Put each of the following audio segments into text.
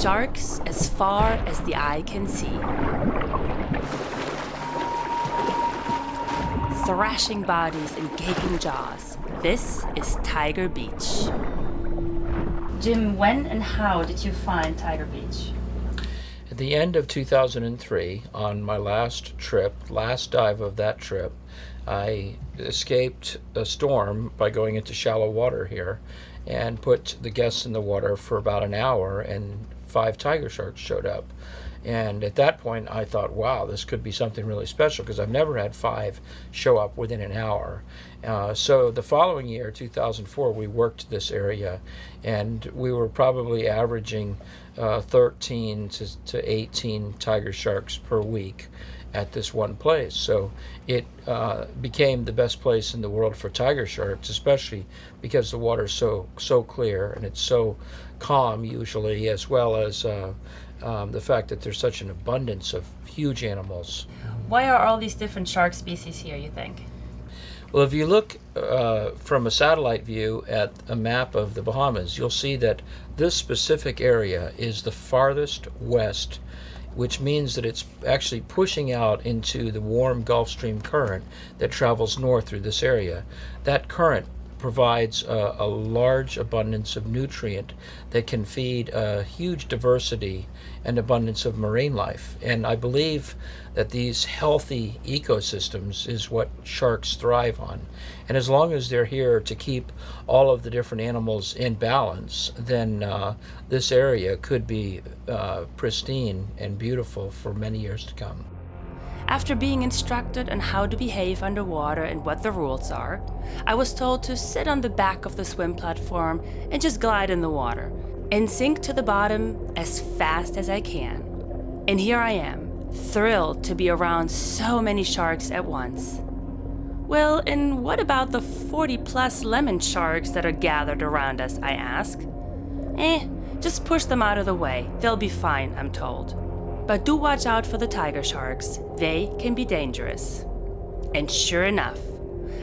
Sharks as far as the eye can see. Thrashing bodies and gaping jaws. This is Tiger Beach. Jim, when and how did you find Tiger Beach? At the end of 2003, on my last dive of that trip, I escaped a storm by going into shallow water here and put the guests in the water for about an hour, and 5 tiger sharks showed up. And at that point I thought, wow, this could be something really special, because I've never had 5 show up within an hour. So the following year, 2004, we worked this area, and we were probably averaging 13 to 18 tiger sharks per week at this one place. So it became the best place in the world for tiger sharks, especially because the water's so clear and it's so calm usually, as well as the fact that there's such an abundance of huge animals. Why are all these different shark species here, you think? Well, if you look from a satellite view at a map of the Bahamas, you'll see that this specific area is the farthest west, which means that it's actually pushing out into the warm Gulf Stream current that travels north through this area. That current provides a large abundance of nutrient that can feed a huge diversity and abundance of marine life. And I believe that these healthy ecosystems is what sharks thrive on. And as long as they're here to keep all of the different animals in balance, then this area could be pristine and beautiful for many years to come. After being instructed on how to behave underwater and what the rules are, I was told to sit on the back of the swim platform and just glide in the water and sink to the bottom as fast as I can. And here I am, thrilled to be around so many sharks at once. Well, and what about the 40+ lemon sharks that are gathered around us, I ask. Just push them out of the way. They'll be fine, I'm told. But do watch out for the tiger sharks. They can be dangerous. And sure enough,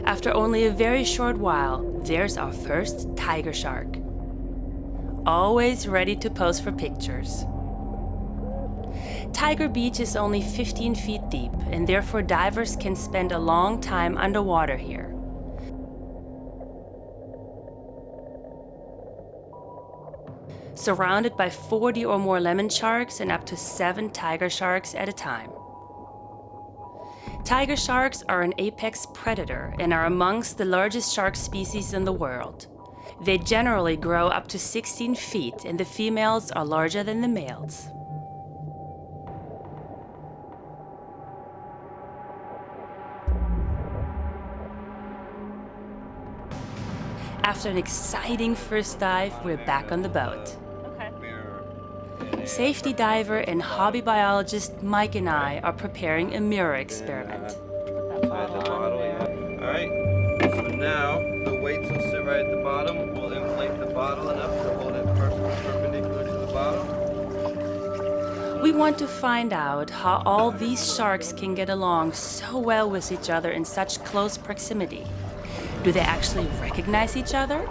after only a very short while, there's our first tiger shark. Always ready to pose for pictures. Tiger Beach is only 15 feet deep, and therefore divers can spend a long time underwater here. Surrounded by 40 or more lemon sharks and up to 7 tiger sharks at a time. Tiger sharks are an apex predator and are amongst the largest shark species in the world. They generally grow up to 16 feet, and the females are larger than the males. After an exciting first dive, we're back on the boat. Safety diver and hobby biologist Mike and I are preparing a mirror experiment. Alright, so now the weights will sit right at the bottom. We'll inflate the bottle enough to hold it perpendicular to the bottom. We want to find out how all these sharks can get along so well with each other in such close proximity. Do they actually recognize each other?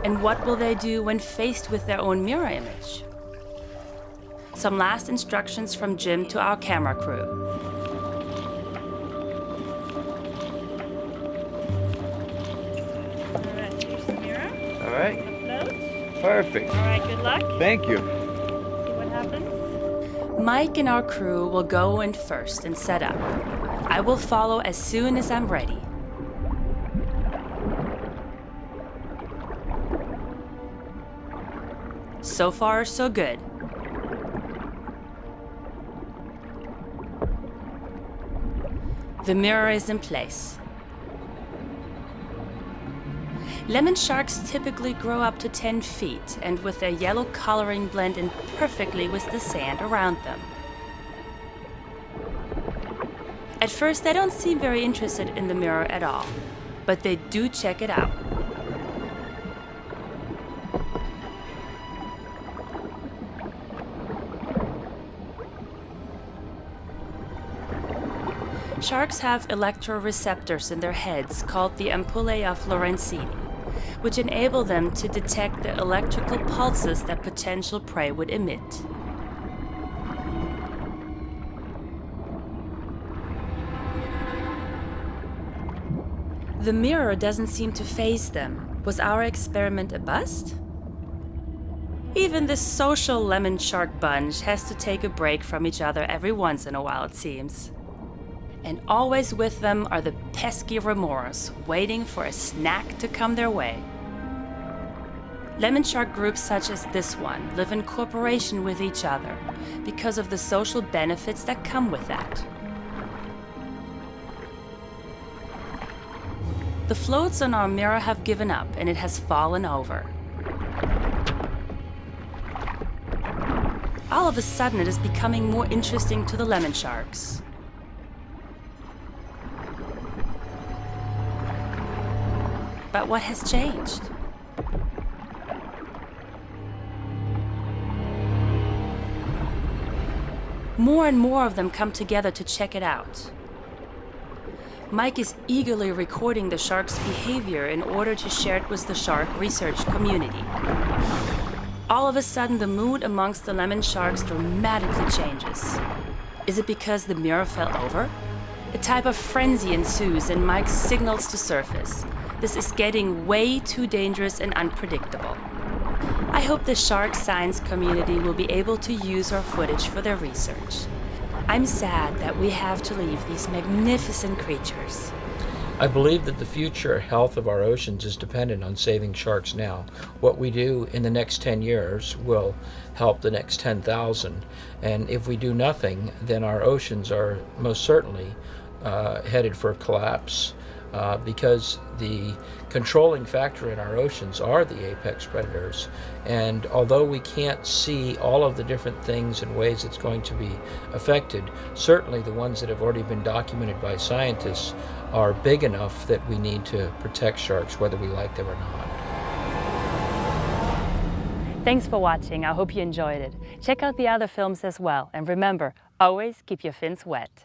And what will they do when faced with their own mirror image? Some last instructions from Jim to our camera crew. Alright, here's the mirror. Alright, Upload. perfect. Alright, good luck. Thank you. See what happens. Mike and our crew will go in first and set up. I will follow as soon as I'm ready. So far, so good. The mirror is in place. Lemon sharks typically grow up to 10 feet, and with their yellow coloring blend in perfectly with the sand around them. At first, they don't seem very interested in the mirror at all, but they do check it out. Sharks have electroreceptors in their heads called the ampullae of Lorenzini, which enable them to detect the electrical pulses that potential prey would emit. The mirror doesn't seem to faze them. Was our experiment a bust? Even this social lemon shark bunch has to take a break from each other every once in a while, it seems. And always with them are the pesky remoras, waiting for a snack to come their way. Lemon shark groups such as this one live in cooperation with each other because of the social benefits that come with that. The floats on our mirror have given up and it has fallen over. All of a sudden it is becoming more interesting to the lemon sharks. But what has changed? More and more of them come together to check it out. Mike is eagerly recording the shark's behavior in order to share it with the shark research community. All of a sudden, the mood amongst the lemon sharks dramatically changes. Is it because the mirror fell over? A type of frenzy ensues and Mike signals to surface. This is getting way too dangerous and unpredictable. I hope the shark science community will be able to use our footage for their research. I'm sad that we have to leave these magnificent creatures. I believe that the future health of our oceans is dependent on saving sharks now. What we do in the next 10 years will help the next 10,000. And if we do nothing, then our oceans are most certainly headed for collapse because the controlling factor in our oceans are the apex predators. And although we can't see all of the different things and ways it's going to be affected, certainly the ones that have already been documented by scientists are big enough that we need to protect sharks whether we like them or not. Thanks for watching. I hope you enjoyed it. Check out the other films as well. And remember, always keep your fins wet.